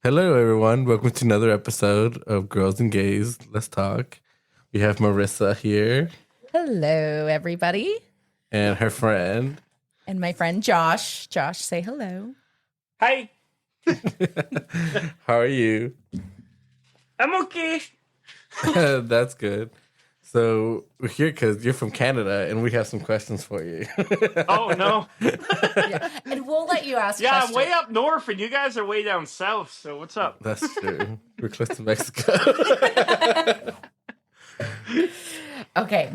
Hello, everyone. Welcome to another episode of Girls and Gays. Let's talk. We have Marissa here Hello, everybody. and her friend. And my friend Josh. Josh, say hello. Hi, How are you? I'm okay. That's good. So we're here because you're from Canada and we have some questions for you. Oh no. Yeah. And we'll let you ask Yeah, I'm questions. way up north and you guys are way down south, so what's up? That's true. We're close to Mexico. Okay.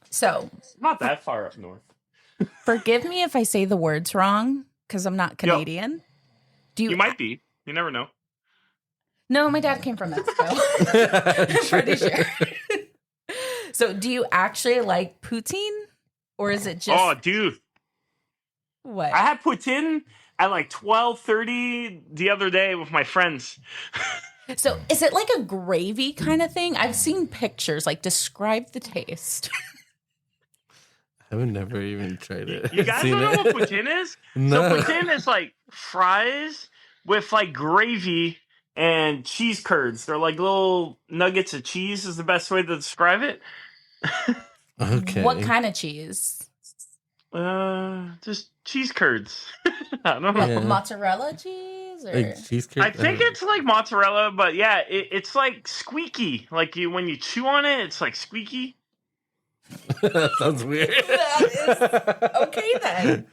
So Not that far up north. forgive me if I say the words wrong because I'm not Canadian. Do You might be. You never know. No, my dad came from Mexico. I'm pretty sure. So do you actually like poutine? Or is it just Oh, dude. what? I had poutine at like 12:30 the other day with my friends. So is it like a gravy kind of thing? I've seen pictures. Like describe the taste. I've never even tried it. You guys Seen don't know it? what poutine is? No. So poutine is like fries with like gravy and cheese curds. They're like little nuggets of cheese is the best way to describe it. Okay. What kind of cheese? Just cheese curds. I don't know. Like Yeah. mozzarella cheese or Like cheese curd? I think it's like mozzarella, but yeah, it's like squeaky. Like when you chew on it, it's like squeaky. That sounds weird. okay then.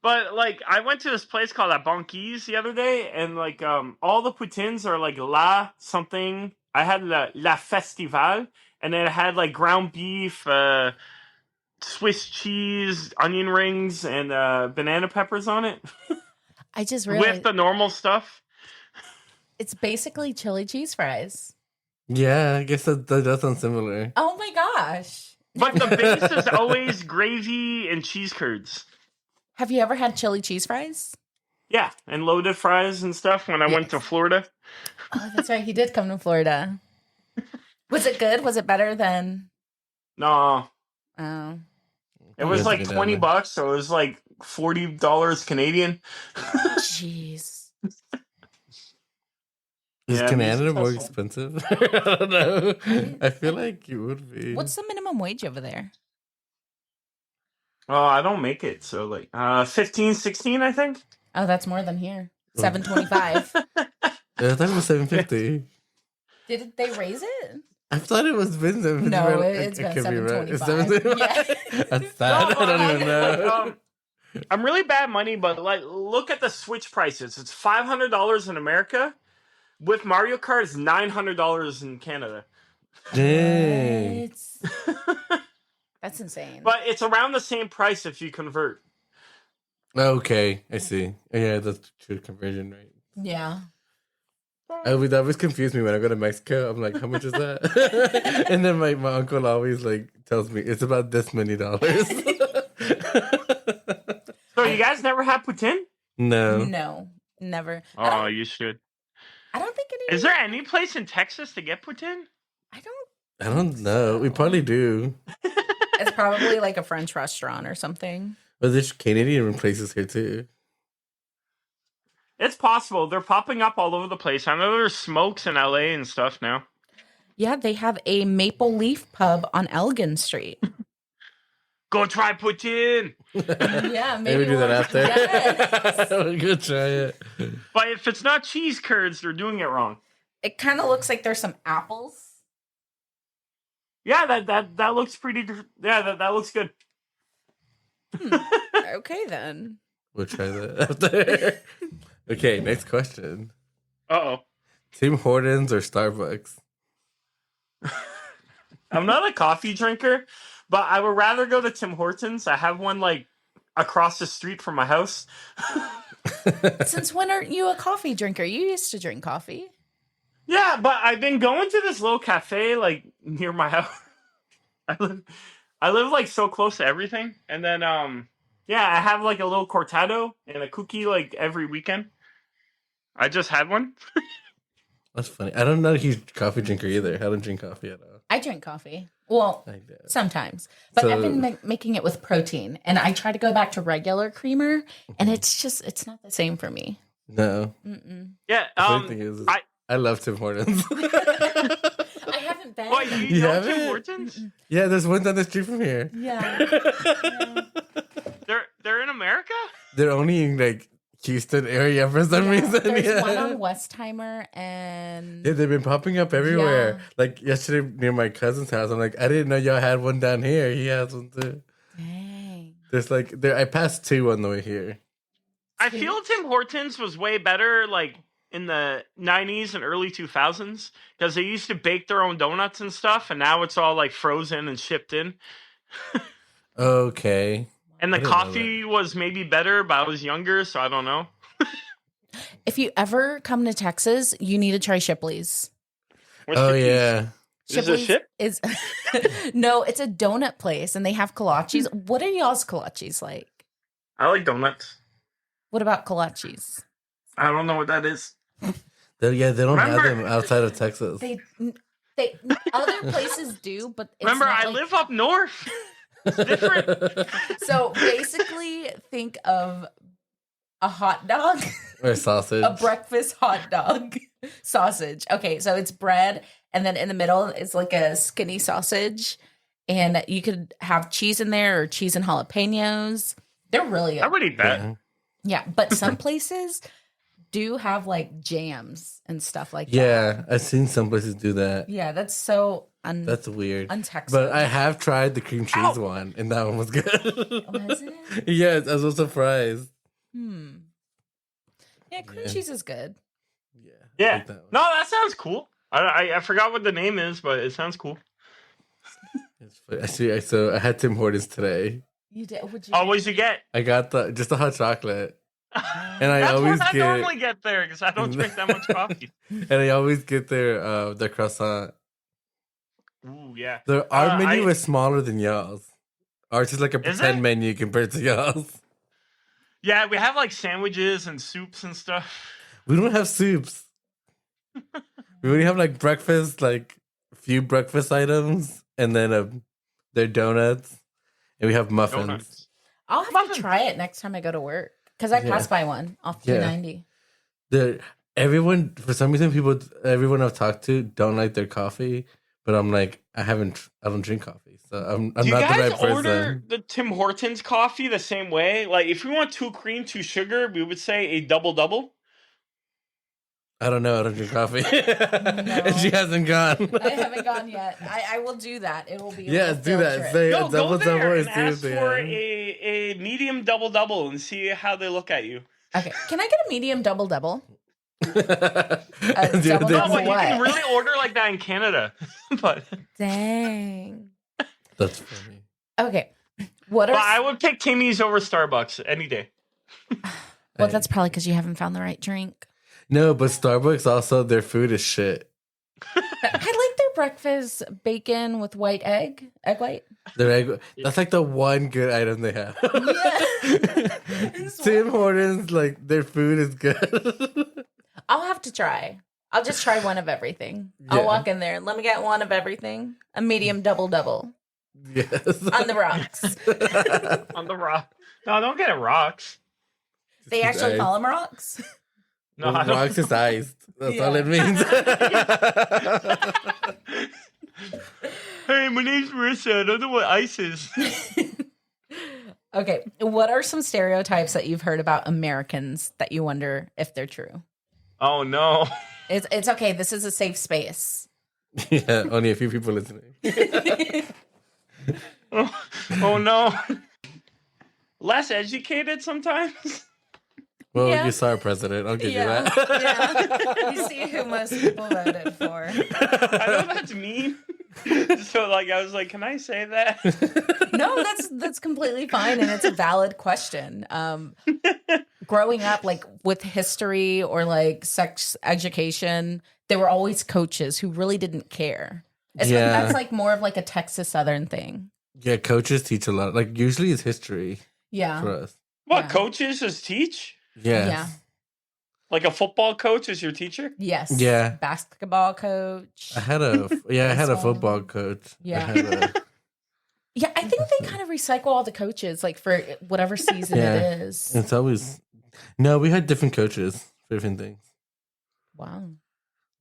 But like I went to this place called La Banquise the other day, and like all the poutines are like la something. I had la Festival, and then it had like ground beef, Swiss cheese, onion rings, and banana peppers on it I just realized with the normal stuff. it's basically chili cheese fries. Yeah, I guess that does sound similar. Oh my gosh. But the base is always gravy and cheese curds. Have you ever had chili cheese fries? Yeah, and loaded fries and stuff when I went to Yes. Florida. Oh, that's right. He did come to Florida. Was it good? Was it better than No, oh it was Yes, like I can $20, imagine. so it was like $40 Canadian. jeez. Is Yeah, Canada more music's expensive? I don't know. I feel like it would be. What's the minimum wage over there? Oh, I don't make it, so like 15, 16, I think. Oh, that's more than here. Oh. $7.25. I thought it was $7.50. Did they raise it? I thought it was been $7.50. No, but it's been could be wrong. It's $7.25. Yeah. That's sad. I don't even know. I'm really bad at money, but like look at the Switch prices. It's $500 in America. With Mario Kart, it's $900 in Canada. Dang. What? That's insane. But it's around the same price if you convert. Okay, I see. Yeah, that's true conversion rate. Yeah. That always confused me when I go to Mexico. I'm like, how much is that? And then my uncle always like tells me it's about this many dollars. So you guys never had poutine? No. No, never. Oh, you should. I don't think it Is there any place in Texas to get poutine? I don't. I don't know. We probably do. It's probably like a French restaurant or something. But there's Canadian places here too. It's possible. They're popping up all over the place. I know there's smokes in LA and stuff now. Yeah, they have a Maple Leaf pub on Elgin Street. Go try poutine. Yeah, Maybe do that we'll- after. Yes. We'll go try it. But if it's not cheese curds, they're doing it wrong. It kind of looks like there's some apples. Yeah, that looks pretty. Yeah, that looks good. Okay, then. We'll try that after. Okay, next question. Uh-oh. Tim Hortons or Starbucks? I'm not a coffee drinker, but I would rather go to Tim Hortons. I have one like across the street from my house. Since when are you a coffee drinker? You used to drink coffee. Yeah, but I've been going to this little cafe like near my house. I live like so close to everything, and then yeah, I have like a little cortado and a cookie like every weekend. I just had one. That's funny. I don't know a huge coffee drinker either. I don't drink coffee at all. I drink coffee. Well, I do. sometimes, but So- I've been making it with protein, and I try to go back to regular creamer, and it's not the same for me. No. Mm-mm. Yeah. The funny thing is I love Tim Hortons. I haven't been. What, you You know haven't? Tim Hortons? Mm-mm. Yeah, there's one down the street from here. Yeah. They're in America? They're only in like Houston area for some reason. There's Yeah. one on Westheimer and Yeah, they've been popping up everywhere. Yeah. Like yesterday near my cousin's house, I'm like, I didn't know y'all had one down here. He has one too. dang. There's like there. I passed two on the way here. I feel Tim Hortons was way better, like in the 90s and early 2000s, because they used to bake their own donuts and stuff, and now it's all like frozen and shipped in. Okay. And I the didn't know coffee was maybe better, but I was younger, so I don't know. If you ever come to Texas, you need to try Shipley's. What's Oh the- yeah. Is it a ship? is no, it's a donut place and they have kolaches. What are y'all's kolaches like? I like donuts. What about kolaches? I don't know what that is. They don't have Remember- them outside of Texas. They other places do, but it's Remember, not I like- live up north. It's different. So basically, think of a hot dog, Or sausage. a breakfast hot dog sausage. Okay, so it's bread, and then in the middle it's like a skinny sausage, and you could have cheese in there or cheese and jalapenos. They're really I good. would eat that. Yeah. Yeah, but some places do have like jams and stuff like that. Yeah, I've seen some places do that. Yeah, that's so That's weird. untextable. But I have tried the cream cheese one, and that one was good. Was it? Yes, I was so surprised. Yeah, cream Yeah. cheese is good. Yeah. I Yeah. like that one. No, that sounds cool. I forgot what the name is, but it sounds cool. It's funny. Actually, so I had Tim Hortons today. You did? Would you? Oh, what'd you get? I got just the hot chocolate, and I That's always what I get, normally get there because I don't drink that much coffee. and I always get their croissant. Ooh, yeah. Our menu I- was smaller than y'all's. Ours is like a Is pretend it? menu compared to y'all's. Yeah, we have like sandwiches and soups and stuff. We don't have soups. We only have like breakfast, like a few breakfast items, and then their donuts, and we have muffins. Donuts. I'll have Muffins. to try it next time I go to work because I Yeah. passed by one off Yeah. 290. Everyone, for some reason, everyone I've talked to don't like their coffee, but I'm like, I don't drink coffee, so I'm Do you not the guys right person. order the Tim Hortons coffee the same way? Like, if we want 2 cream, 2 sugar, we would say a double. I don't know. I don't drink coffee. And she hasn't gone. I haven't gone yet. I will do that. It will be a Yes, little do field that. trip. Say No, a go double there and and see ask if they for have. a medium double and see how they look at you. Okay, can I get a medium double? double double No, double but you what? can really order like that in Canada. but Dang. That's funny. Okay, what are? but I would pick Timmy's over Starbucks any day. Well, that's probably because you haven't found the right drink. No, but Starbucks also their food is shit. I like their breakfast bacon with white egg white. Their egg. That's like the one good item they have. Yeah. Tim Hortons, like their food is good. I'll have to try. I'll just try one of everything. Yeah. I'll walk in there. Let me get one of everything. A medium double Yes. on the rocks. On the rock. No, don't get it rocks. They actually call them rocks. No, I don't. Rocks is iced. That's Yeah. all it means. Hey, my name's Marissa. I don't know what ice is. Okay, what are some stereotypes that you've heard about Americans that you wonder if they're true? Oh no. It's okay. This is a safe space. Yeah, only a few people listening. Oh no. Less educated sometimes. Well, Yeah. you saw our president. I'll give you Yeah. that. Yeah. You see who most people voted for. I know that's mean. So like I was like, can I say that? No, that's completely fine, and it's a valid question. Growing up, like with history or like sex education, there were always coaches who really didn't care. Yeah. That's like more of like a Texas Southern thing. Yeah, coaches teach a lot. Like usually it's history Yeah. for us. What Yeah. coaches just teach? Yes. Yeah. Like a football coach is your teacher? Yes. Yeah. Basketball coach. I had a Baseball. football coach. Yeah. I had Yeah, I think they kind of recycle all the coaches, like for whatever season Yeah. it is. it's always no. We had different coaches different things. Wow.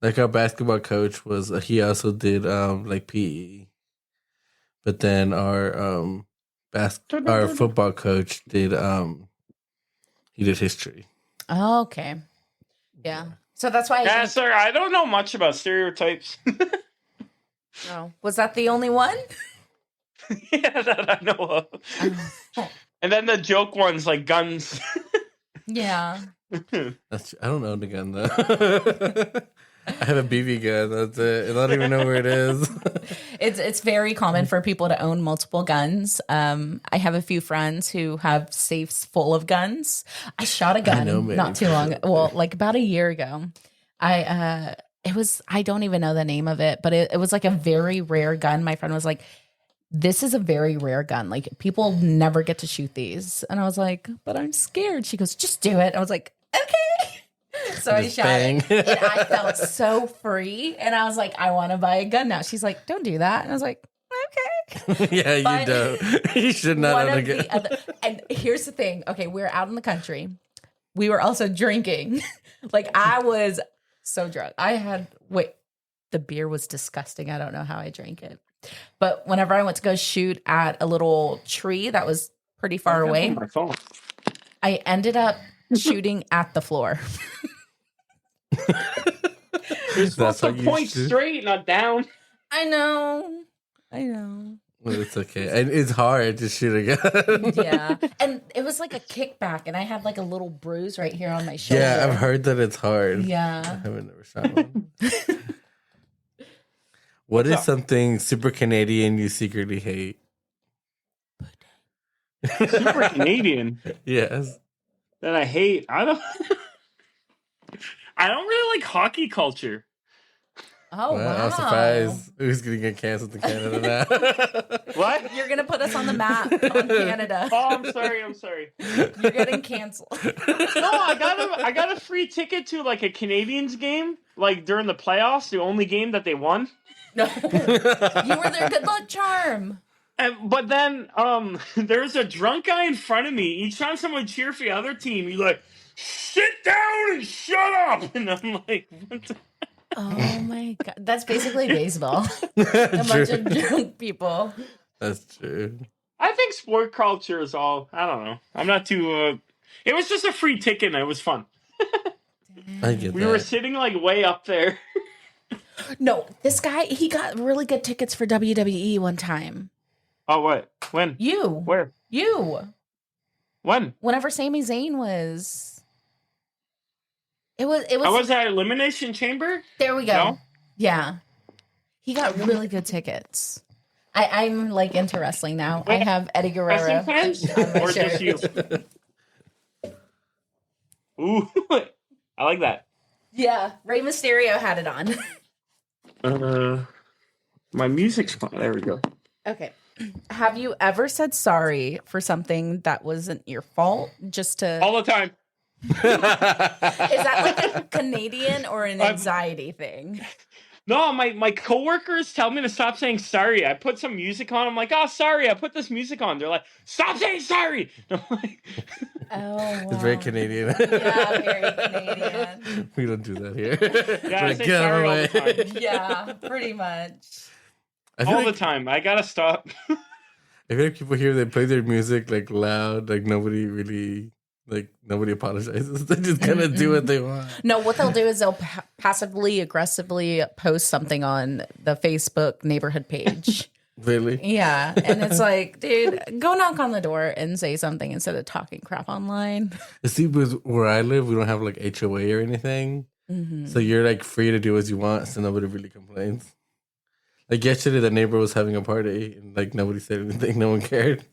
Like our basketball coach was, he also did like PE, but then our football coach did he did history. Oh, okay. Yeah. So that's why I Yeah, think, sir. I don't know much about stereotypes. oh, was that the only one? Yeah, that I know of. Oh, And then the joke ones like guns. yeah. I don't own a gun though. I have a BB gun. That's it. I don't even know where it is. It's very common for people to own multiple guns. I have a few friends who have safes full of guns. I shot a gun know many not too long, people. well, like about a year ago. I don't even know the name of it, but it was like a very rare gun. My friend was like, this is a very rare gun. Like people never get to shoot these. And I was like, but I'm scared. She goes, just do it. I was like, okay. So I Just shot bang. it. And I felt so free. And I was like, I want to buy a gun now. She's like, don't do that. And I was like, okay. Yeah, you But don't. You should not One own a of gun. the other, and here's the thing. Okay, we were out in the country. We were also drinking. Like I was so drunk. The beer was disgusting. I don't know how I drank it. But whenever I went to go shoot at a little tree that was pretty far away, My phone. I ended up shooting at the floor. You're supposed to how you point shoot? straight, not down. I know. Well, it's okay. And it's hard to shoot a gun. Yeah. And it was like a kickback, and I had like a little bruise right here on my shoulder. Yeah, I've heard that it's hard. I Yeah. haven't never shot one. What is something super Canadian you secretly hate? Super Canadian Yes. that I hate. I don't really like hockey culture. Oh, wow. I'm surprised. Who's going to get canceled in Canada now? What? You're going to put us on the map on Canada. Oh, I'm sorry. You're getting canceled. No, I got a free ticket to like a Canadians game, like during the playoffs, the only game that they won. No. You were their good luck charm. But then there's a drunk guy in front of me. Each time someone cheer for the other team, he's like, "Sit down and shut up." And I'm like, what the? Oh my God. That's basically baseball. A bunch of drunk people. That's true. I think sport culture is all. I don't know. I'm not too. It was just a free ticket and it was fun. I get We that. were sitting like way up there. No, this guy, he got really good tickets for WWE one time. Oh, what? When? You. Where? You. When? Whenever Sami Zayn was. It was. I was at Elimination Chamber. There we go. No? Yeah. He got really good tickets. I'm like into wrestling now. I Wait, have Eddie Guerrero. Wrestling fans? on my Or just shirt. you? Ooh, I like that. Yeah. Rey Mysterio had it on. My music's fine. There we go. Okay. Have you ever said sorry for something that wasn't your fault? Just to. All the time. Is that like a Canadian or an anxiety thing? No, my coworkers tell me to stop saying sorry. I put some music on. I'm like, oh, sorry. I put this music on. They're like, stop saying sorry. I'm like, Oh, wow. It's very Canadian. Yeah, very Canadian. We don't do that here. yeah, I Like, say get out of sorry all my the way. time. Yeah, pretty much. I feel All like, the time. I gotta stop. I feel like people here, they play their music like loud, like nobody apologizes. They just kind of do what they want. No, what they'll do is they'll passively aggressively post something on the Facebook neighborhood page. Really? Yeah. And it's like, dude, go knock on the door and say something instead of talking crap online. See, with where I live, we don't have like HOA or anything. Mm-hmm. So you're like free to do as you want, so nobody really complains. Like yesterday, the neighbor was having a party and like nobody said anything. No one cared.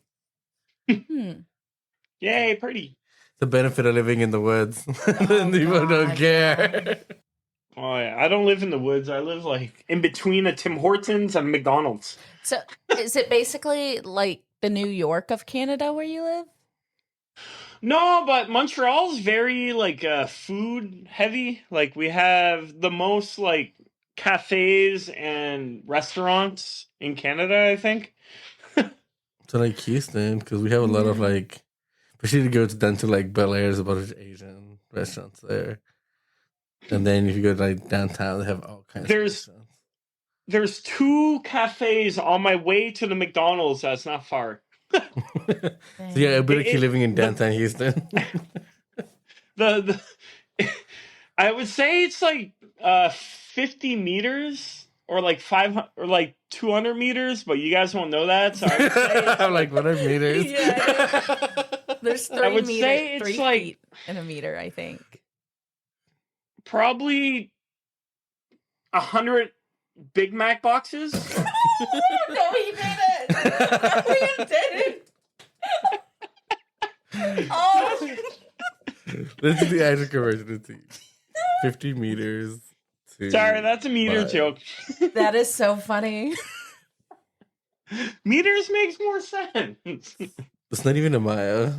Yay, pretty. The benefit of living in the woods. People don't God, care. Oh, yeah. I don't live in the woods. I live like in between a Tim Hortons and McDonald's. So is it basically like the New York of Canada where you live? No, but Montreal's very like food heavy. Like we have the most like cafes and restaurants in Canada, I think. So like Houston, because we have a lot of like, especially to go down to like Bel Air, there's a bunch of Asian restaurants there. And then if you go to like downtown, they have all kinds of There's 2 cafes on my way to the McDonald's that's not far. So yeah, ability It- living in the- downtown Houston. The I would say it's like 50 meters or like 500 or like 200 meters, but you guys won't know that. So I would say it's I'm like, what are meters? Yeah, There's 3 would meters, say it's 3 like- feet in a meter, I think. probably 100 Big Mac boxes. No, he didn't. He didn't. Oh, This is the actual conversion to 50 meters to. Sorry, that's a meter But- joke. that is so funny. Meters makes more sense. It's not even a mile. How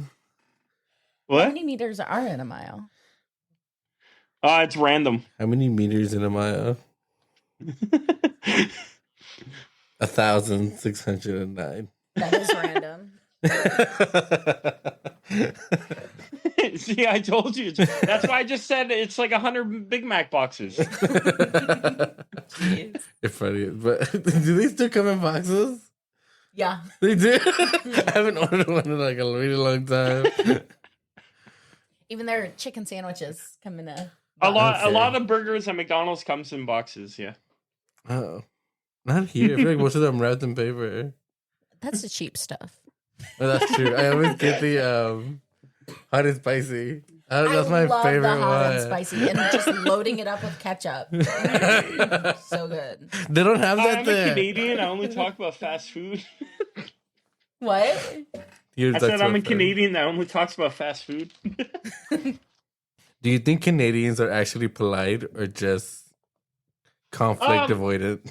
What? many meters are in a mile? It's random. How many meters in a mile? 1,609. That is random. See, I told you. That's why I just said it's like 100 Big Mac boxes. Jeez. It's funny, but do they still come in boxes? Yeah. They do. I haven't ordered one in like a really long time. Even their chicken sandwiches come in a A lot Okay. of burgers at McDonald's comes in boxes, yeah. Oh, not here. I feel like most of them wrapped in paper. That's the cheap stuff. Oh, that's true. I always get the hot and spicy. That's my love favorite the hot one. and spicy and just loading it up with ketchup. So good. They don't have that I'm a there. Canadian. I only talk about fast food. What? You're I that's said I'm so a funny. Canadian that only talks about fast food. Do you think Canadians are actually polite or just conflict avoidant?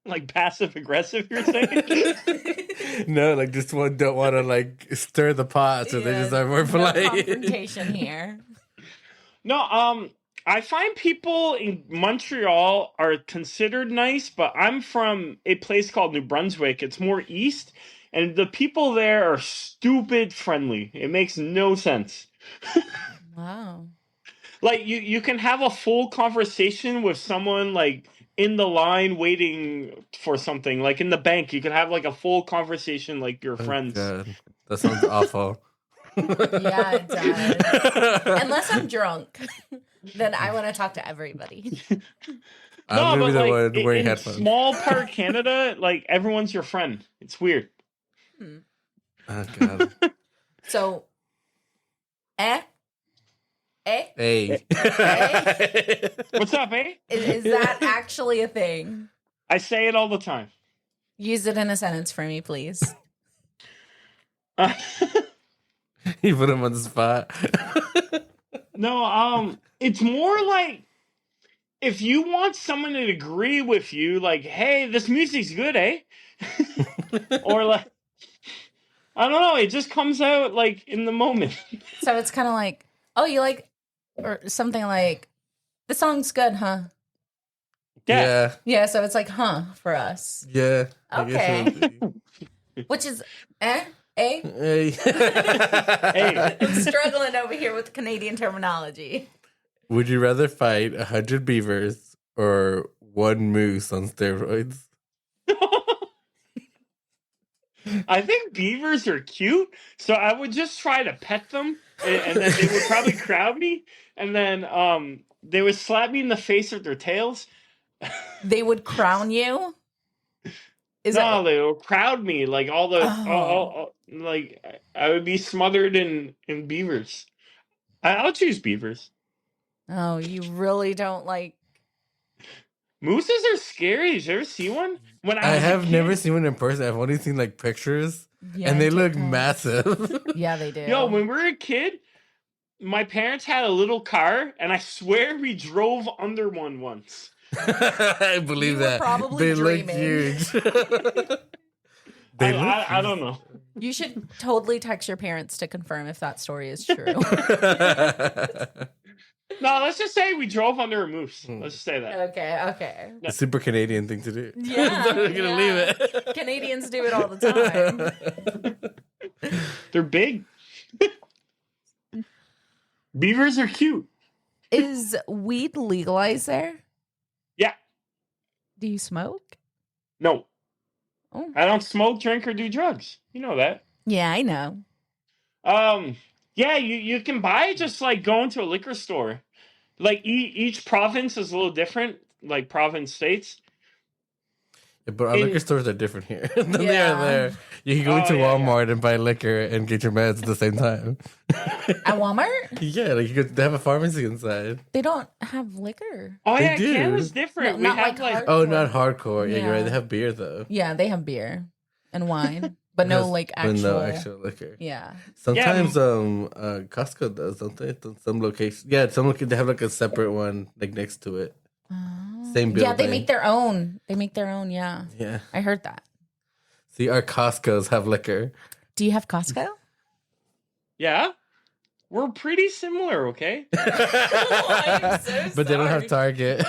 Like passive aggressive, you're saying? No, like just don't want to like stir the pot, so they just are more No polite. confrontation here. No, I find people in Montreal are considered nice, but I'm from a place called New Brunswick. It's more east, and the people there are stupid friendly. It makes no sense. Wow. Like you can have a full conversation with someone like in the line waiting for something, like in the bank. You can have like a full conversation like your Oh, friends. God. That sounds awful. Yeah, it does. Unless I'm drunk, then I want to talk to everybody. I'm gonna be the one in wearing headphones. small part Canada, like everyone's your friend. It's weird. Oh, God. So, eh? Hey. What's up, eh? Is that actually a thing? I say it all the time. Use it in a sentence for me, please. You put him on the spot. No, it's more like if you want someone to agree with you, like, hey, this music's good, eh? Or like, I don't know, it just comes out like in the moment. So it's kind of like, oh, you like, or something like, the song's good, huh? Yeah. Yeah, so it's like, huh, for us. Yeah. I guess Okay. it would be. Which is, eh? Eh? Hey. Hey. I'm struggling over here with Canadian terminology. Would you rather fight 100 beavers or one moose on steroids? I think beavers are cute, so I would just try to pet them, and then they would probably crowd me, and then they would slap me in the face with their tails. They would crown you? Is No, that they would crowd me like all the Oh. like I would be smothered in beavers. I'll choose beavers. Oh, you really don't like Mooses are scary. Did you ever see one? When I was a have kid- never seen one in person. I've only seen like pictures, yeah, and they look TikToks. massive. Yeah, they do. Yo, when we were a kid, my parents had a little car, and I swear we drove under one once. I believe You were that. probably They look dreaming. huge. They look I don't know. You should totally text your parents to confirm if that story is true. No, let's just say we drove under a moose. Hmm. Let's just say that. Okay. A super Canadian thing to do. Yeah, I'm not gonna leave it. Canadians do it all the time. They're big. Beavers are cute. Is weed legalized there? Yeah. Do you smoke? No, Oh, I don't smoke, drink, or do drugs. You know that. yeah, I know. Yeah, you can buy it just like going to a liquor store. Like each province is a little different, like province states. Yeah, but our liquor In stores are different here than they are Yeah. there. You can go Oh, into yeah, yeah. Walmart and buy liquor and get your meds at the same time. At Walmart, Yeah, like they have a pharmacy inside. they don't have liquor. Oh They yeah, do. Canada's different. No, We not have like like Oh, not hardcore. Yeah, you're right. Yeah. They have beer though. Yeah, they have beer and wine, but no Yes, like but actual. no actual liquor. Yeah. Sometimes Costco does, don't they? Some locations. Yeah, they have like a separate one like next to it. Same Yeah, they building. make their own. They make their own. Yeah, Yeah. I heard that. See, our Costco's have liquor. Do you have Costco? yeah. We're pretty similar, okay? I'm so But they don't have sorry. Target.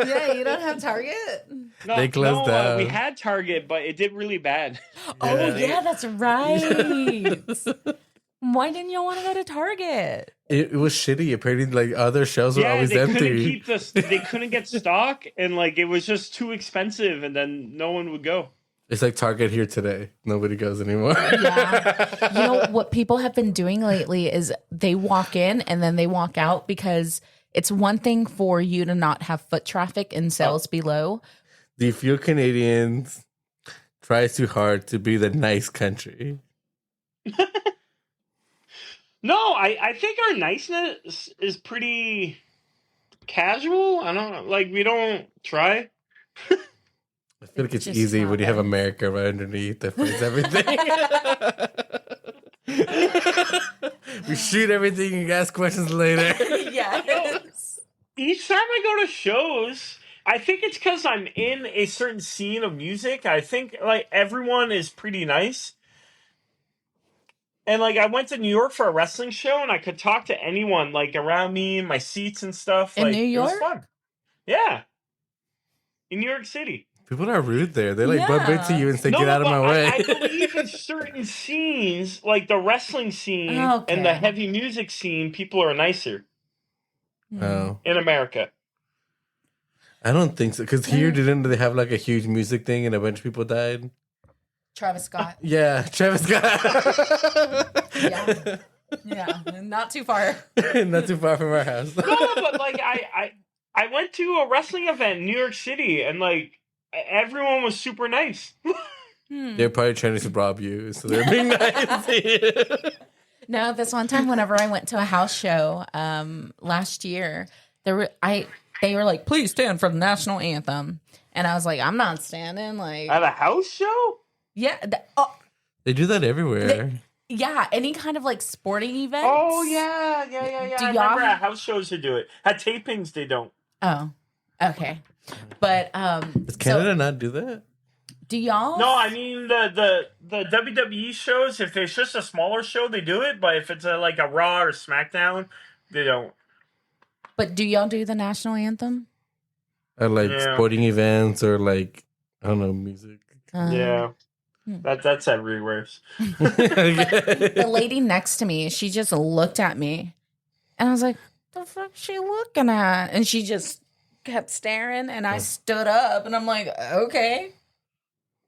Yeah, you don't have Target. No, They closed no, we down. had Target, but it did really bad. Oh Yeah. yeah, that's right. Why didn't you want to go to Target? It was shitty. Apparently, like other shelves were Yeah, always they couldn't empty. keep this. They couldn't get stock, and like it was just too expensive, and then no one would go. It's like Target here today. Nobody goes anymore. Yeah. You know what people have been doing lately is they walk in and then they walk out because it's one thing for you to not have foot traffic in cells below. Do you feel Canadians try too hard to be the nice country? No, I think our niceness is pretty casual. I don't like we don't try. I feel like It it's just easy when you have happens. America right underneath that fits everything. We shoot everything and ask questions later. Yes. Each time I go to shows, I think it's because I'm in a certain scene of music. I think like everyone is pretty nice. And like I went to New York for a wrestling show, and I could talk to anyone like around me in my seats and stuff. In like, New it was York? fun. Yeah, in New York City. People are rude there. They like bump into you and say, "Get out of but my way." I believe in certain scenes, like the wrestling scene Okay. and the heavy music scene, people are nicer Oh, in America. I don't think so. Because here, didn't they have like a huge music thing and a bunch of people died? Travis Scott. Yeah, Travis Scott. Yeah. Yeah. Not too far. Not too far from our house. No, but like I went to a wrestling event in New York City, and like everyone was super nice. They're probably trying to rob you, so they're being nice to you. No, this one time whenever I went to a house show last year, they were like, please stand for the national anthem. And I was like, I'm not standing. Like, At a house show? yeah, They do that everywhere. yeah, any kind of like sporting event. Oh yeah. Do I y'all remember have- at house shows who do it. At tapings they don't. Oh, okay. But Does Canada not do that? do y'all? No, I mean the WWE shows. If it's just a smaller show, they do it. But if it's like a Raw or SmackDown, they don't. But do y'all do the national anthem? Or like Yeah. sporting events or like, I don't know, music. Yeah, Hmm. that's everywhere. The lady next to me, she just looked at me, and I was like, "The fuck she looking at?" And she just kept staring, and I stood up, and I'm like, "Okay."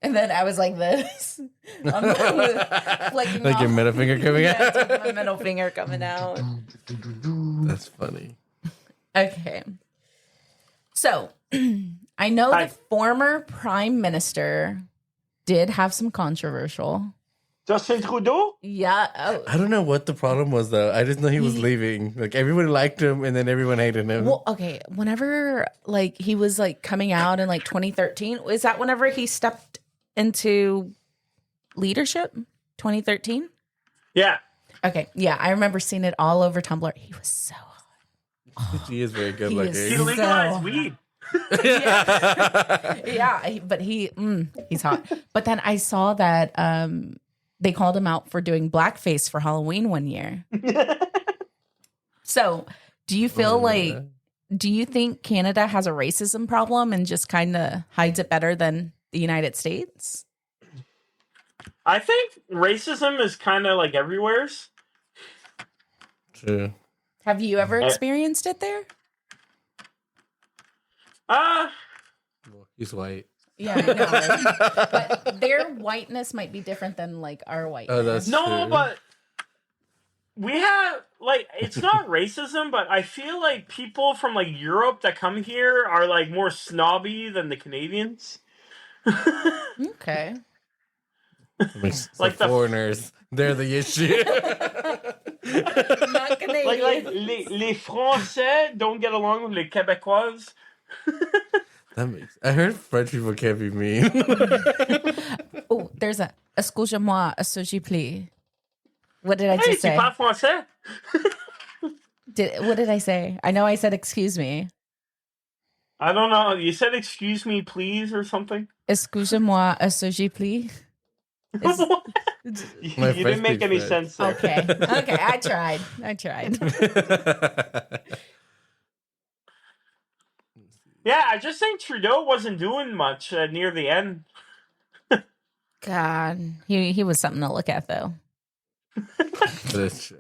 And then I was like this, I'm flicking Like your off. middle finger coming Yeah, out. just my middle finger coming out. That's funny. Okay, so I know Hi. the former prime minister did have some controversial. Justin Trudeau? Yeah. Oh, I don't know what the problem was though. I just know he was leaving. Like everybody liked him and then everyone hated him. well, okay. Whenever like he was like coming out in like 2013, is that whenever he stepped into leadership? 2013. Yeah. Okay. Yeah, I remember seeing it all over Tumblr. He was so hot. He is very good He looking. is He So- legalized weed. Yeah, but he's hot. But then I saw that they called him out for doing blackface for Halloween one year. So, do you feel like? Do you think Canada has a racism problem and just kind of hides it better than the United States? I think racism is kind of like everywhere's. True. Have you ever experienced it there? Well, he's white. Yeah, I know. But their whiteness might be different than like our whiteness. Oh, that's No, true. but we have like it's not racism, but I feel like people from like Europe that come here are like more snobby than the Canadians. Okay. So Like the- foreigners, they're the issue. Not Canadian. like les Français don't get along with les Québécois. That makes. I heard French people can't be mean. Oh, there's a excusez-moi, s'il vous plaît. What did I Hey, just tu say? parles français? What did I say? I know I said excuse me. I don't know. You said excuse me, please, or something. Excusez-moi, s'il vous plaît. Is- you My didn't French make any speaks sense there. Okay. Okay. I tried. Yeah, I just think Trudeau wasn't doing much near the end. God, he was something to look at though. That's true.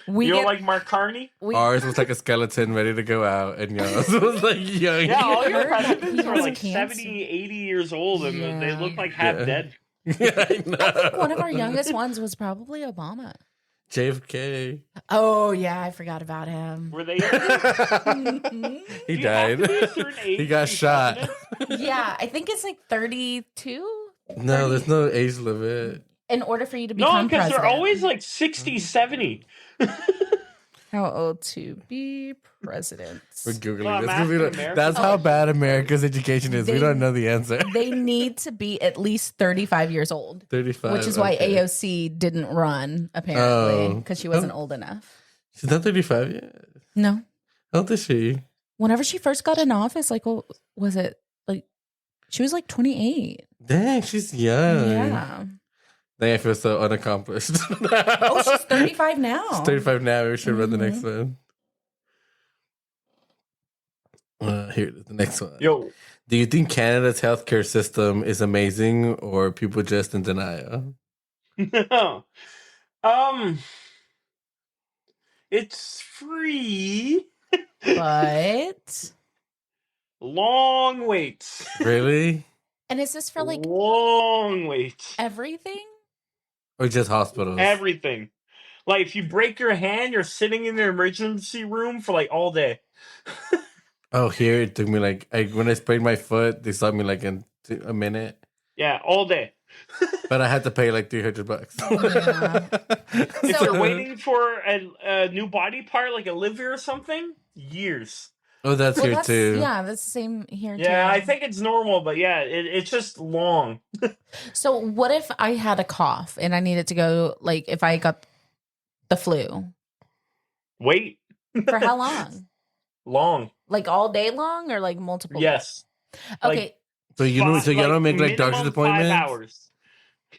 We You don't get, like Mark Carney? we, Ours was like a skeleton ready to go out, and yours was like young. Yeah, all your heard that presidents he are has like cancer. 70, 80 years old, and they Yeah. look like half Yeah. dead. Yeah, I know. I think one of our youngest ones was probably Obama. JFK. Oh yeah, I forgot about him. Were they? He Do you have died. to be a certain age He got to be shot. president? Yeah, I think it's like 32 No, there's no age limit. in order for you to No, become because president. they're always like 60, 70. How old to be president? We're googling No, I'm this. 'Cause we asking don't- Americans. That's how bad America's education is. We They- don't know the answer. They need to be at least 35 years old, 35. which is why okay. AOC didn't run, apparently, Oh. because she wasn't old enough. She's not 35 yet. No. How old is she? Whenever she first got in office, like, what was it? Like, she was like 28. Dang, she's young. Yeah. Dang, I feel so unaccomplished. Oh, she's 35 now. She's 35 now. We should run the next Mhm. one. Here, the next one. Yo, Do you think Canada's healthcare system is amazing, or people just in denial? no. It's free. But, Long waits. Really? and is this for like Long waits. everything? Or just hospitals? Everything. Like if you break your hand, you're sitting in the emergency room for like all day. Oh, here it took me like when I sprained my foot, they saw me like in a minute, Yeah, all day. but I had to pay like $300. If So- you're waiting for a new body part, like a liver or something, years. Oh, that's Well, here that's, too. yeah, that's the same here too. Yeah, I think it's normal, but yeah, it's just long. So, what if I had a cough and I needed to go, like, if I got the flu? Wait, For how long? long. Like all day long or like multiple? Yes. Okay. like- So you know, so you don't make like doctor's minimum 5 appointments. hours.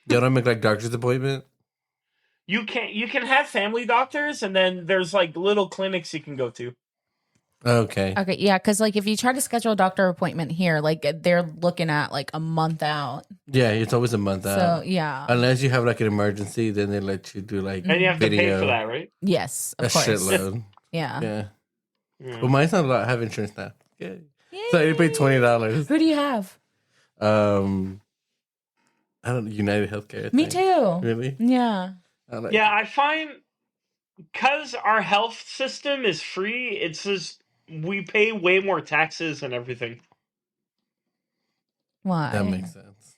You don't make like doctor's appointment. You can have family doctors, and then there's like little clinics you can go to. Okay. Okay. Yeah. Cause like if you try to schedule a doctor appointment here, like they're looking at like a month out. Yeah, it's always a month So, out. yeah. Unless you have like an emergency, then they let you do like And you have to pay video. for that, right? Yes. a Of course. shitload. Yeah. Yeah. Yeah. Well, mine's not a lot. I have insurance now. Yeah. So I paid $20. Who do you have? I don't know, United Healthcare. I Me think. too. Really? Yeah. I like Yeah, I find because our health system is free, it's just we pay way more taxes and everything. Why? that makes sense.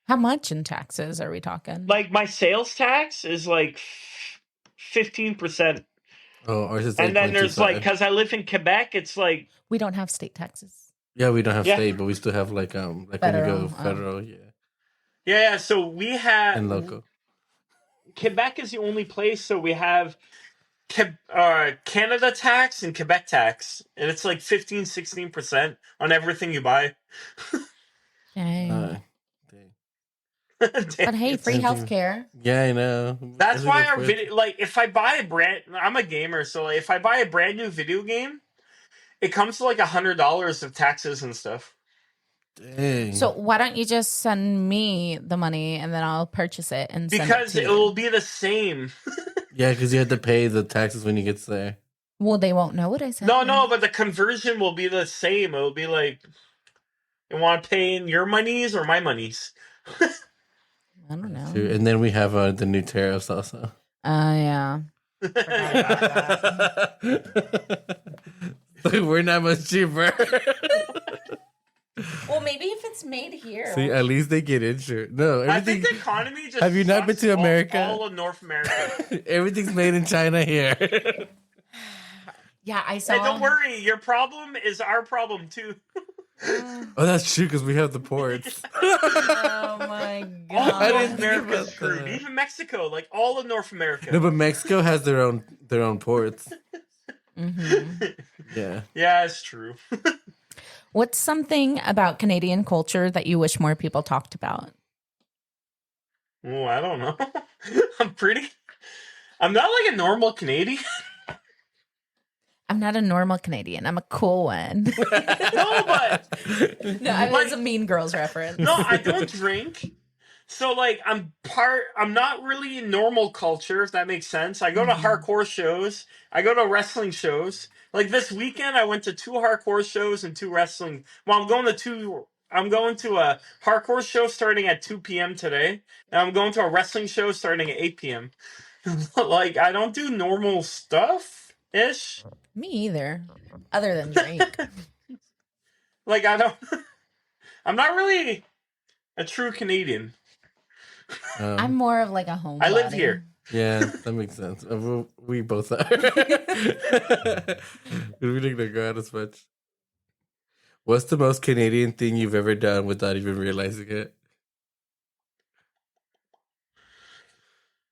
How much in taxes are we talking? Like my sales tax is like 15%, Oh, ours is and then there's like 8.25. because I live in Quebec, it's like We don't have state taxes. Yeah, we don't have Yeah. state, but we still have like when you Federal, go oh. federal, yeah, yeah. So we have and local. Quebec is the only place, so we have Canada tax and Quebec tax, and it's like 15-16% on everything you buy. Dang. Dang. But hey, free Same thing. healthcare. Yeah, I know. That's why our video. video, like, if I buy I'm a gamer, so like, if I buy a brand new video game, it comes to like $100 of taxes and stuff. Dang. So why don't you just send me the money and then I'll purchase it and send Because it it to you? will be the same. yeah, because you have to pay the taxes when you get there. Well, they won't know what I said. No, but the conversion will be the same. It will be like You want to pay in your monies or my monies? I don't know. And then we have the new tariffs also. Yeah. We're not much cheaper. Well, maybe if it's made here. See, at least they get insured. No, I think everything. the economy just. Have you not been sucks to America? All of North America. Everything's made in China here. Yeah, I saw. Hey, don't worry. Your problem is our problem too. Oh, that's true because we have the ports. Oh my All god. of didn't North think America's about screwed. that. Even Mexico, like all of North America. No, but Mexico has their own ports. Mm-hmm. Yeah. Yeah, it's true. What's something about Canadian culture that you wish more people talked about? Oh, I don't know. I'm not like a normal Canadian. I'm not a normal Canadian. I'm a cool one. No, but No, I mean, it's a Mean Girls reference. no, I don't drink. So like I'm not really in normal culture, if that makes sense. I go to hardcore shows. I go to wrestling shows. Like this weekend I went to 2 hardcore shows and 2 wrestling. Well, I'm going to a hardcore show starting at 2 p.m. today. And I'm going to a wrestling show starting at 8 p.m. Like I don't do normal stuff ish. Me either. Other than drink. Like I don't I'm not really a true Canadian. I'm more of like a homebody. I live here. Yeah, that makes sense. We both are. We didn't go out as much. What's the most Canadian thing you've ever done without even realizing it?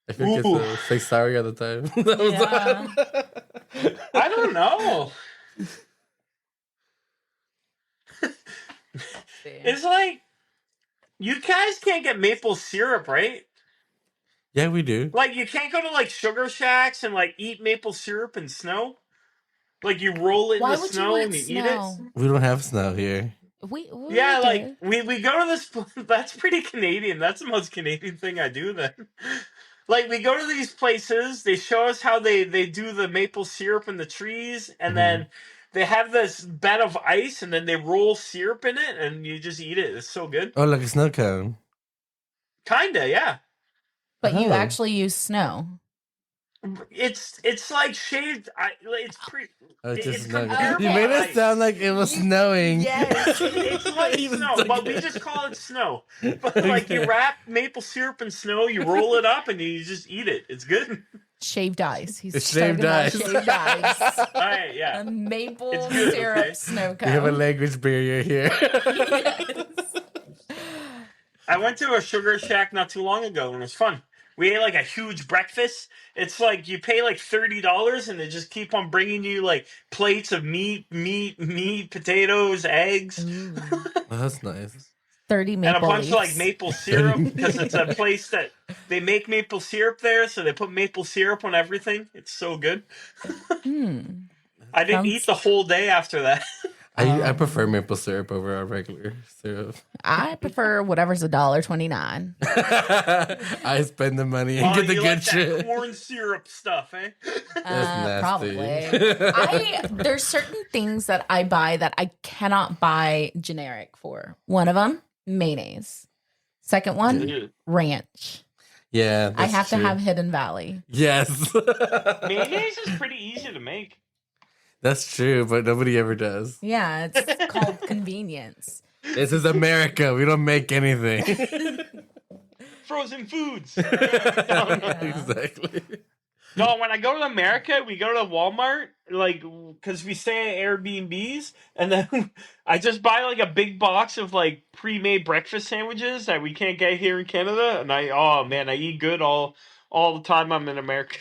I think Ooh. it's say sorry all the time. That was Yeah. I don't know. It's like you guys can't get maple syrup, right? Yeah, we do. Like you can't go to like sugar shacks and like eat maple syrup in snow. Like you roll it in Why the would snow you and want you eat snow? it. We don't have snow here. We Yeah, do. like we go to this. That's pretty Canadian. That's the most Canadian thing I do. Then, like we go to these places. They show us how they do the maple syrup in the trees, and then they have this bed of ice, and then they roll syrup in it, and you just eat it. It's so good. Oh, like a snow cone. Kinda, yeah. But you Oh. actually use snow. It's like shaved. It's pretty. Oh, it's It's just snow. comparable You made to it ice. sound like it was snowing. Yes. It's like Even snow, like but we that. just call it snow. But like you wrap maple syrup in snow, you roll it up, and you just eat it. It's good. Shaved ice. He's It's talking shaved about ice. Shaved ice. All right, yeah. A maple It's good, syrup okay? snow We have a cone. language barrier here. Yes. I went to a sugar shack not too long ago, and it was fun. We ate like a huge breakfast. It's like you pay like $30, and they just keep on bringing you like plates of meat, potatoes, eggs, Ooh. Oh, that's nice. 30 and maple a bunch of like leaves. maple syrup because it's a place that they make maple syrup there, so they put maple syrup on everything. It's so good. Hmm. I didn't eat the whole day after that. I prefer maple syrup over our regular syrup. I prefer whatever's $1.29. I spend the money and Oh, get the you good like shit. that corn syrup stuff, eh? That's Probably. nasty. There's certain things that I buy that I cannot buy generic for. One of them, mayonnaise. Second one, ranch. Yeah, I that's have true. to have Hidden Valley. Yes. Mayonnaise is pretty easy to make. That's true, but nobody ever does. Yeah, it's called convenience. This is America. We don't make anything. Frozen foods. Exactly. No, when I go to America, we go to Walmart, like, because we stay at Airbnbs, and then I just buy, like, a big box of, like, pre-made breakfast sandwiches that we can't get here in Canada, and I eat good all the time I'm in America.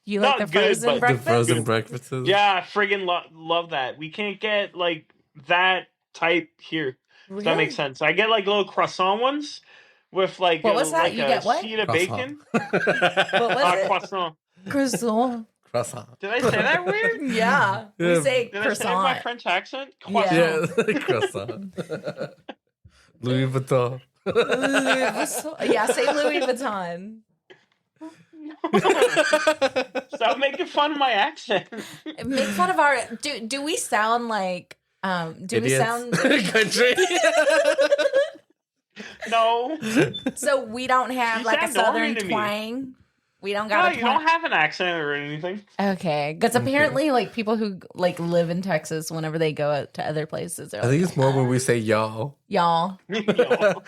You like Not the good, frozen but- The breakfast? frozen breakfasts. Yeah, I friggin' love that. We can't get, like, that type here. If that makes sense. I get, like, little croissant ones with, like, What was that? like You a get what? sheet of Croissant. bacon. What was it? Croissant. Croissant. Croissant. Did I say that weird? Yeah. We Yeah. say Did I say it with my croissant. French accent? Yeah. Yeah, croissant. Louis Vuitton. Yeah, say Louis Vuitton. Stop making fun of my accent. Make fun of our. Do we sound like Do we Idiots. sound country? No. so we don't have You like a sound southern normie to me. twang? We don't No, got a you twang? don't have an accent or anything. Okay, because apparently, like people who like live in Texas, whenever they go out to other places, they're I think like, it's more when we say y'all. y'all. You know?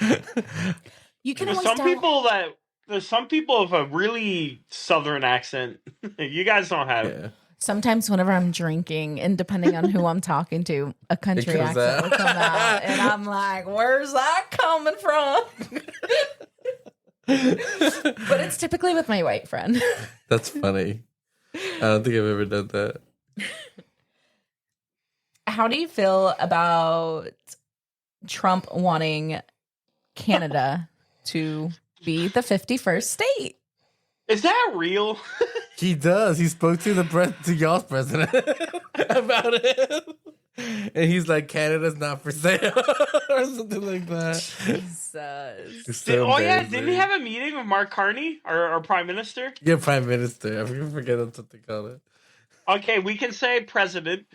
You can There's always tell. there's some people with a really southern accent. You guys don't have it. Yeah. Sometimes, whenever I'm drinking, and depending on who I'm talking to, a country comes accent out. will come out, and I'm like, "Where's that coming from?" But it's typically with my white friend. That's funny. I don't think I've ever done that. How do you feel about Trump wanting Canada to be the 51st state? Is that real? He does. He spoke to to y'all's president about it. And he's like, Canada's not for sale or something like that. Jesus. It's so Oh yeah, embarrassing. didn't he have a meeting with Mark Carney, our prime minister? Yeah, prime minister. I forget that's what they call it. Okay, we can say president.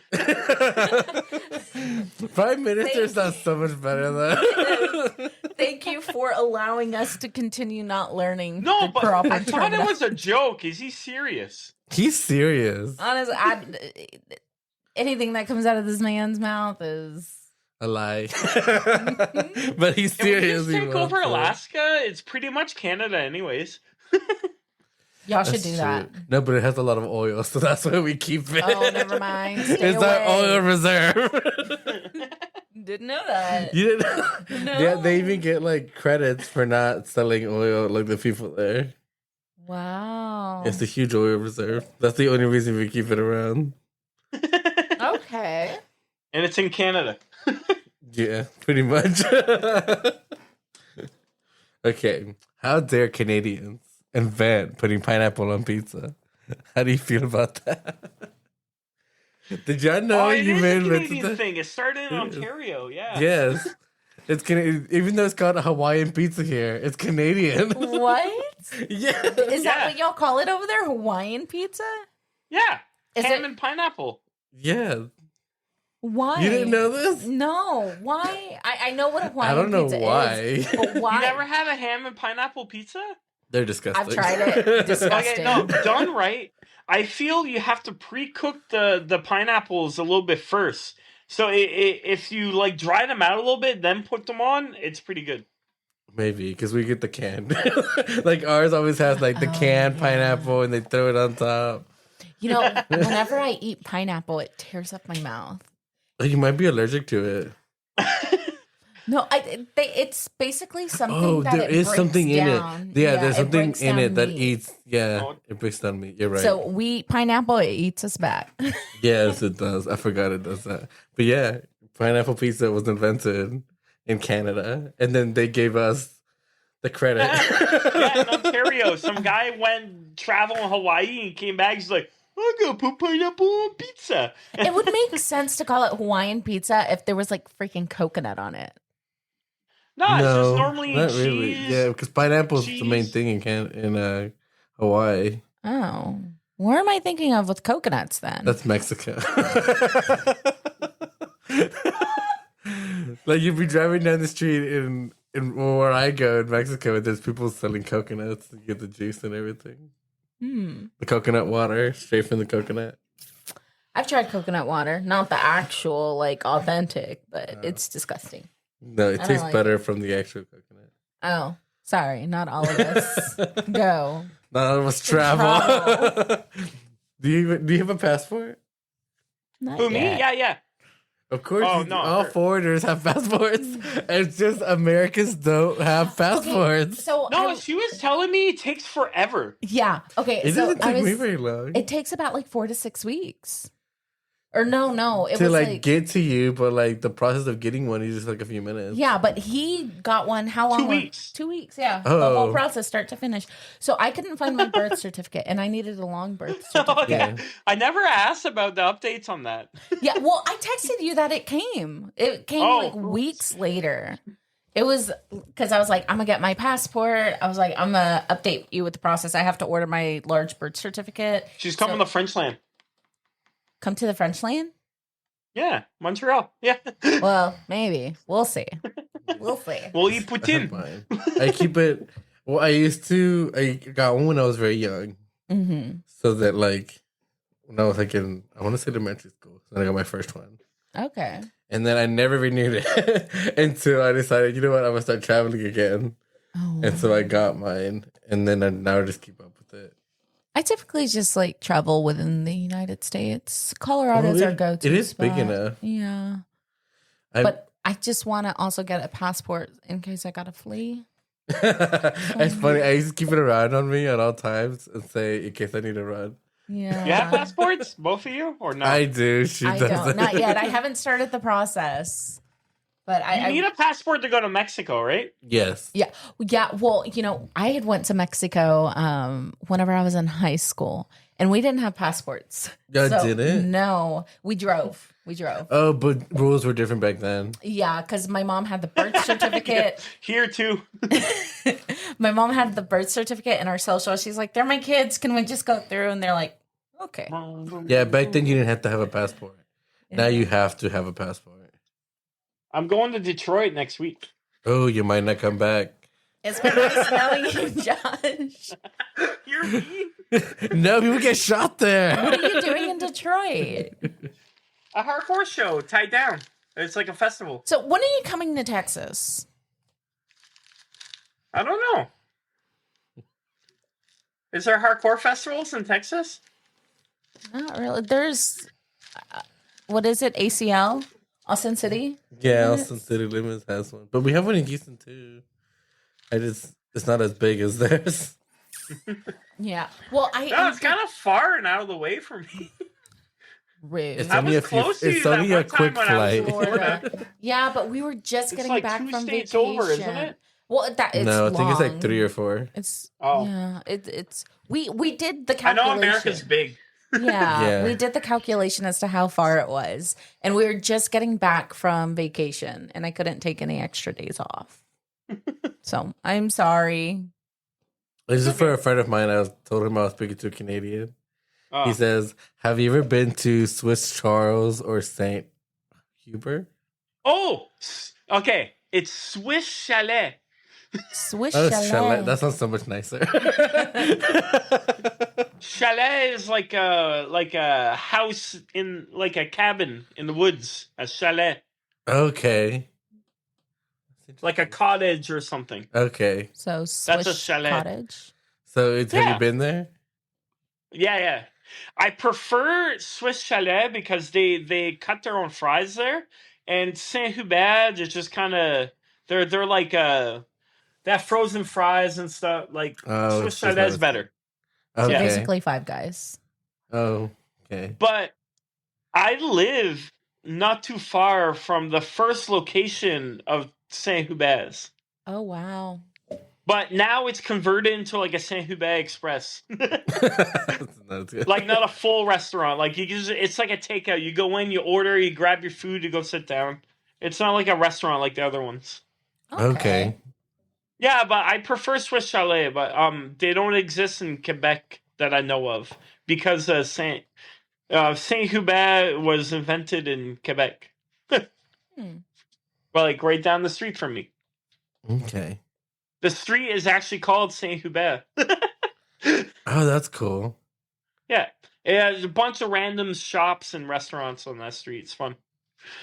Prime minister sounds so much better though. Thank you for allowing us to continue not learning No, the but proper I thought it terminology. was a joke. Is he serious? He's serious. Honestly, anything that comes out of this man's mouth is A lie. But he's If we serious. just he take wants over it. Alaska, it's pretty much Canada anyways. y'all should That's do true. that. No, but it has a lot of oil, so that's why we keep it. Oh, never mind. Stay It's our away. oil reserve. Didn't know that. You didn't? No. Yeah, they even get like credits for not selling oil, like the people there. Wow. It's a huge oil reserve. That's the only reason we keep it around. Okay. And it's in Canada. Yeah, pretty much. Okay, how dare Canadians invent putting pineapple on pizza? How do you feel about that? Did y'all know Oh, it you is a made Canadian that? thing. It started in It is. Ontario, yeah. Yes. It's even though it's called a Hawaiian pizza here, it's Canadian. What? Yeah. Is Yeah. that what y'all call it over there? Hawaiian pizza? Yeah. Is Ham it- and pineapple. Yeah. Why? You didn't know this? No. Why? I know what a Hawaiian I don't know pizza why. is. But why? You never had a ham and pineapple pizza? They're disgusting. I've tried it. Disgusting. Okay, no, done right. I feel you have to pre-cook the pineapples a little bit first. So if you like dry them out a little bit, then put them on, it's pretty good. Maybe because we get the canned. Like ours always has like the Oh, canned yeah. pineapple and they throw it on top. You know, whenever I eat pineapple, it tears up my mouth. Oh, you might be allergic to it. No, it's basically something Oh, that there it is breaks something in down. it. Yeah, there's it something breaks in down it that meat. eats. Yeah, Oh. it breaks down meat. You're right. So we eat pineapple, it eats us back. Yes, it does. I forgot it does that. But yeah, pineapple pizza was invented in Canada, and then they gave us the credit. Yeah, in Ontario, some guy went travel in Hawaii and came back. He's like, I'm gonna put pineapple on pizza. It would make sense to call it Hawaiian pizza if there was like freaking coconut on it. No, it's No, just normally not cheese. really. Yeah, because pineapple's the main cheese. thing in Hawaii. Oh. Where am I thinking of with coconuts then? That's Mexico. Like you'd be driving down the street in where I go in Mexico, and there's people selling coconuts. You get the juice and everything. The coconut water, straight from the coconut. I've tried coconut water, not the actual like authentic, but it's disgusting. No, it don't tastes like better from the actual coconut. Oh, sorry, not all of us go. None of us travel. Do you have a passport? Not Who, me? yet. Yeah. Of course, Oh, no, all her. foreigners have passports. It's just Americans don't have passports. So No, I- she was telling me it takes forever. yeah, okay. It so doesn't I take me was, very long it takes about like 4 to 6 weeks. Or no, it to was like get to you, but like the process of getting one is just like a few minutes. yeah, but he got one. How long? 2 was- weeks. 2 weeks. Yeah, the Oh. whole process, start to finish. So I couldn't find my birth certificate, and I needed a long birth Oh, certificate. yeah. I never asked about the updates on that. Yeah, well, I texted you that it came. It came Oh. like weeks later. It was because I was like, I'm gonna get my passport. I was like, I'm gonna update you with the process. I have to order my large birth certificate. She's coming So- to French land. Come to the French land. Yeah, Montreal. Yeah. Well, maybe we'll see. We'll see. We'll eat I have poutine. mine. I keep it. Well, I got one when I was very young, Mm-hmm. so that like when I was like in, I want to say elementary school. So then I got my first one, Okay. and then I never renewed it until I decided, you know what, I'm gonna start traveling again, Oh. and so I got mine, and then I now just keep up with it. I typically just like travel within the United States. Colorado's Well, our go-to. it is big spot. enough. Yeah. I- But I just want to also get a passport in case I gotta flee. It's funny. I used to keep it around on me at all times and say in case I need to run. Yeah. You have passports, both of you, or no? I do. She I doesn't. don't. Not yet. I haven't started the process. But You need a passport to go to Mexico, right? Yes. Yeah. Well, I had went to Mexico whenever I was in high school, and we didn't have passports. Y'all didn't? No, we drove. Oh, but rules were different back then. Yeah, because my mom had the birth certificate. Here too. My mom had the birth certificate and our social. She's like, "They're my kids. Can we just go through?" And they're like, "Okay." Yeah, back then you didn't have to have a passport. Now you have to have a passport. I'm going to Detroit next week. Oh, you might not come back. It's been nice knowing you, Josh. You're mean. No, people get shot there. What are you doing in Detroit? A hardcore show, tied down. It's like a festival. So when are you coming to Texas? I don't know. Is there hardcore festivals in Texas? Not really. There's, what is it? ACL? Austin City? Yeah, Austin City Limits has one, but we have one in Houston too. It's not as big as theirs. Yeah. Well, No, it's kind of far and out of the way for me. rude. It's I only was a few. close to It's you that only a one time quick when I was in flight. Florida. Yeah, but we were just It's getting like back 2 from states vacation. over, isn't it? Well, that it's No, I think it's like long. 3 or 4. It's Oh. yeah. It's we did the I calculation. know America's big. Yeah, Yeah. we did the calculation as to how far it was, and we were just getting back from vacation, and I couldn't take any extra days off. So I'm sorry. This is for a friend of mine. I told him I was speaking to a Canadian. Oh. He says, "Have you ever been to Swiss Charles or Saint Hubert?" Oh, okay. It's Swiss Chalet. Swiss Oh, chalet. chalet. That sounds so much nicer. Chalet is like a house in like a cabin in the woods. A chalet, Okay. like a cottage or something. Okay. So Swiss a chalet. cottage. So have Yeah. you been there? Yeah. I prefer Swiss Chalet because they cut their own fries there, and Saint Hubert is just kind of they're like they have frozen fries and stuff. Like Oh, Swiss it's just Chalet is not- better. Okay. Yeah. Basically, Five Guys. Oh, okay. But I live not too far from the first location of Saint Hubert's. Oh wow. But now it's converted into like a Saint Hubert Express. That's good. Like not a full restaurant. Like it's like a takeout. You go in, you order, you grab your food, you go sit down. It's not like a restaurant like the other ones. Okay. Yeah, but I prefer Swiss Chalet, but they don't exist in Quebec that I know of because Saint Hubert was invented in Quebec. Well, like right down the street from me. Okay. The street is actually called Saint Hubert. Oh, that's cool. Yeah, there's a bunch of random shops and restaurants on that street. It's fun.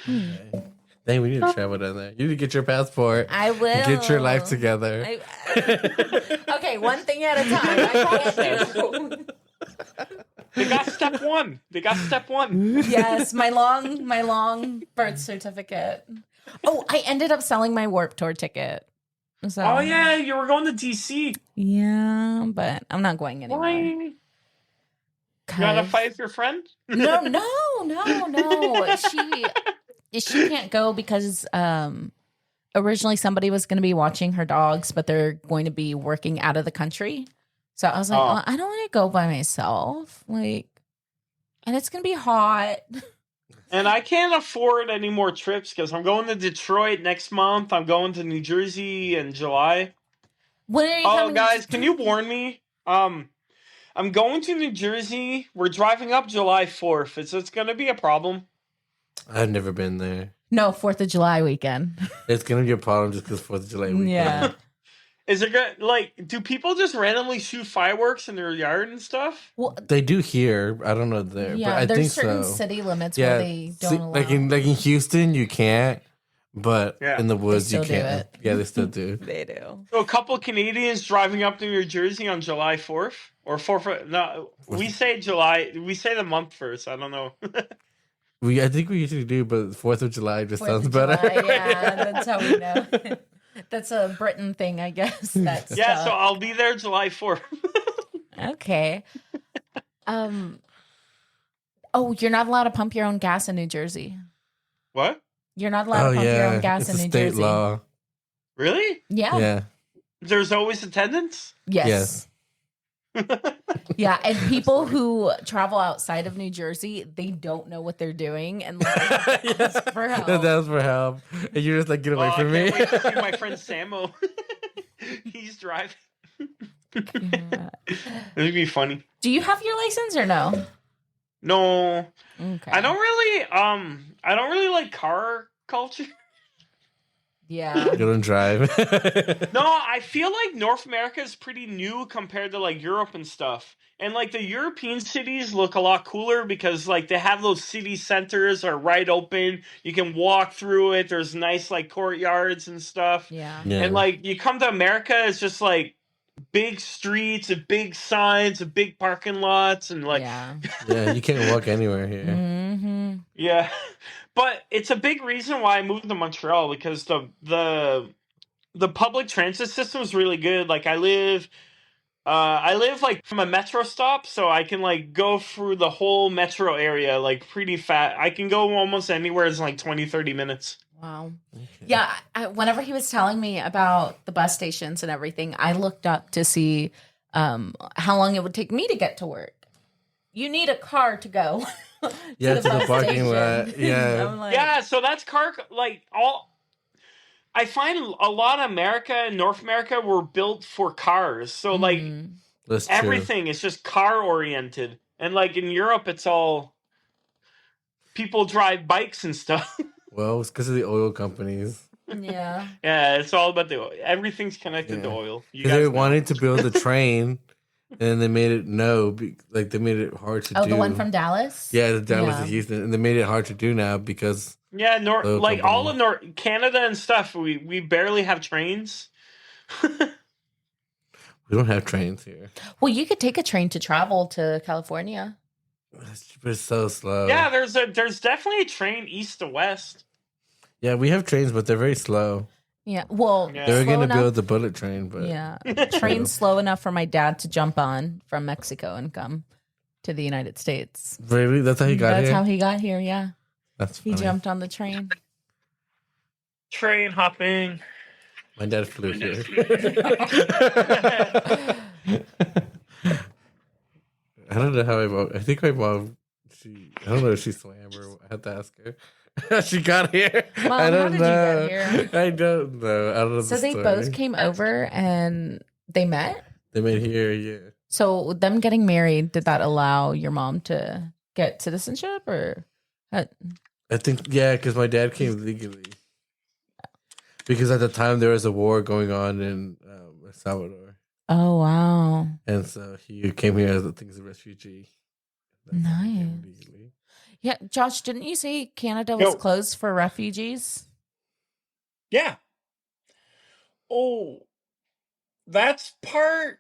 Okay. Dang, we need to travel down there. You need to get your passport. I will Get your life together. Okay, one thing at a time. I can't do. They got step one. Yes, my long birth certificate. Oh, I ended up selling my Warp Tour ticket. So, Oh yeah, you were going to DC. yeah, but I'm not going anymore. Why? You gotta fight with your friend? No. She can't go because originally somebody was going to be watching her dogs, but they're going to be working out of the country. So I was like, Oh. well, I don't want to go by myself. Like, and it's going to be hot. And I can't afford any more trips because I'm going to Detroit next month. I'm going to New Jersey in July. When are you Oh, coming? guys, can you warn me? I'm going to New Jersey. We're driving up July 4th. It's going to be a problem. I've never been there. No, 4th of July weekend. It's gonna be a problem just because 4th of July weekend. Yeah. Is it good? Like, do people just randomly shoot fireworks in their yard and stuff? Well, They do here. I don't know there, yeah, but I there's think certain so. city limits Yeah, where they don't allow. like in Houston, you can't, but Yeah. in the woods you still do can. it. Yeah, they still do. They do. So a couple Canadians driving up to New Jersey on July 4th or 4th. No, we say July. We say the month first. I don't know. I think we usually do, but 4th of July just 4th sounds of better. July, yeah, that's how we know. That's a Britain thing, I guess. That's Yeah, so I'll be there July 4th. okay. Oh, you're not allowed to pump your own gas in New Jersey. What? You're not allowed to pump your own gas it's in a New state Jersey. law. Really? Yeah. Yeah. There's always attendance? Yes. Yeah, and people who travel outside of New Jersey, they don't know what they're doing and like ask for help. That's for help. And you're just like, get away Oh, from I me. can't wait to see my friend Samo. He's driving. Yeah. It'd be funny. Do you have your license or no? No, Okay. I don't really like car culture. Yeah. You don't drive. No, I feel like North America is pretty new compared to like Europe and stuff. And like the European cities look a lot cooler because like they have those city centers are right open. You can walk through it. There's nice like courtyards and stuff. Yeah. Yeah. And like you come to America, it's just like big streets and big signs and big parking lots and like Yeah, you can't walk anywhere here. Mm-hmm. yeah. But it's a big reason why I moved to Montreal because the public transit system is really good. Like I live like from a metro stop, so I can like go through the whole metro area like pretty fast. I can go almost anywhere in like 20-30 minutes. Wow. Okay. Yeah. Whenever he was telling me about the bus stations and everything, I looked up to see how long it would take me to get to work. You need a car to go. Yeah, to the bus parking station. lot. Yeah. I'm like, Yeah, so that's I find a lot of America and North America were built for cars. So like mhm. That's true. everything is just car oriented. And like in Europe it's all people drive bikes and stuff. Well, it's because of the oil companies. Yeah. Yeah, it's all about everything's connected to Yeah. oil. You Because they guys know. wanted to build the train, and they made it like they made it hard to do. Oh, the one from Dallas? Yeah, the Dallas Yeah. to Houston, and they made it hard to do now because Yeah, Oil like all company. of North Canada and stuff, we barely have trains. we don't have trains here. Well, you could take a train to travel to California. But it's so slow. Yeah, there's definitely a train east to west. Yeah, we have trains, but they're very slow. Yeah. Well, Yeah. They were slow going to enough- build the bullet train, but Yeah. Train's slow enough for my dad to jump on from Mexico and come to the United States. really, that's how he got That's here. how he got here, yeah. That's He funny. jumped on the train. Train hopping. My dad flew here. I don't know how my mom. I think my mom. I don't know if she swam or I had to ask her. She got here. Mom, I how don't did you know. get here? I don't know. I don't know. So the they story. both came over and they met? They made here, yeah. So them getting married, did that allow your mom to get citizenship or? I think because my dad came legally. Because at the time there was a war going on in El Salvador, Oh, wow. and so he came here as I think as a refugee. That's how he came Nice. legally. Yeah, Josh, didn't you say Canada was Yo. closed for refugees? Yeah. Oh, that's part.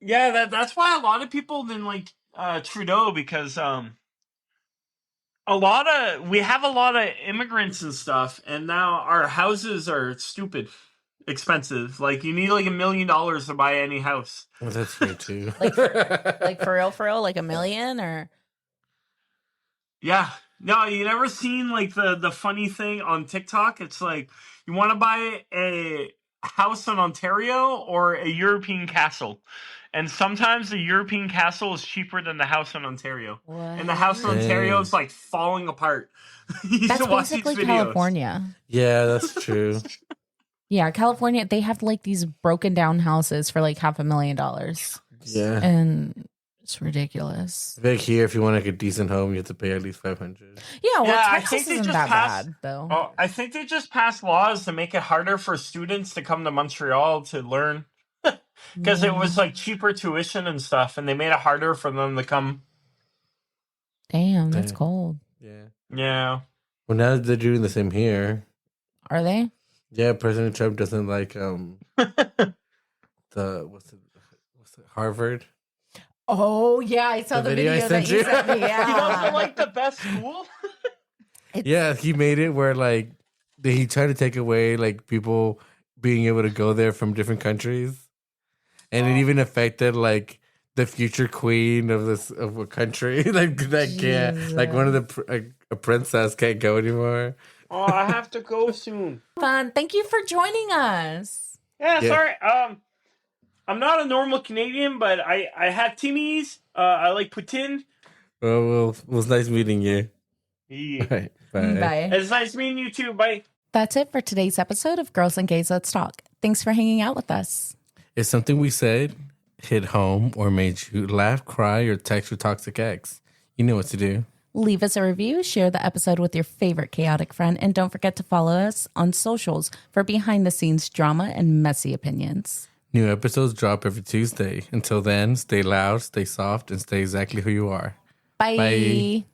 Yeah, that's why a lot of people didn't like Trudeau because we have a lot of immigrants and stuff, and now our houses are stupid expensive. Like you need like $1 million to buy any house. Well, that's here too. Like for real, like $1 million or? Yeah. No, you never seen like the funny thing on TikTok? It's like you want to buy a house in Ontario or a European castle. And sometimes the European castle is cheaper than the house in Ontario. What? And the house in Ontario is like falling apart. You used That's to watch these basically videos. California. Yeah, that's true. Yeah, California, they have like these broken down houses for like $500,000. Yeah. And It's ridiculous. I feel like here, if you want like a decent home, you have to pay at least $500. Yeah, well, Yeah, I Texas think they isn't just that passed- bad, though. Oh, I think they just passed laws to make it harder for students to come to Montreal to learn. Because it was like cheaper tuition and stuff, and they made it harder for them to come. Damn, that's Damn. cold. Yeah. Yeah. Well, now they're doing the same here. Are they? Yeah, President Trump doesn't like what's it Harvard. Oh, yeah, I saw The the video I video that sent you you? sent me. You know, Yeah. like the best school? Yeah, he made it where like he tried to take away like people being able to go there from different countries, and it even affected like the future queen of a country like that can't like one of the a princess can't go anymore. Oh, I have to go soon. Fun. Thank you for joining us. Yeah, Yeah. sorry. I'm not a normal Canadian, but I have Timmy's. I like poutine. Well, it was nice meeting you. Yeah. All right, bye. Bye. It's nice meeting you too. Bye. That's it for today's episode of Girls and Gays Let's Talk. Thanks for hanging out with us. If something we said hit home or made you laugh, cry, or text your toxic ex, you know what to do. Leave us a review, share the episode with your favorite chaotic friend, and don't forget to follow us on socials for behind the scenes drama and messy opinions. New episodes drop every Tuesday. Until then, stay loud, stay soft, and stay exactly who you are. Bye. Bye.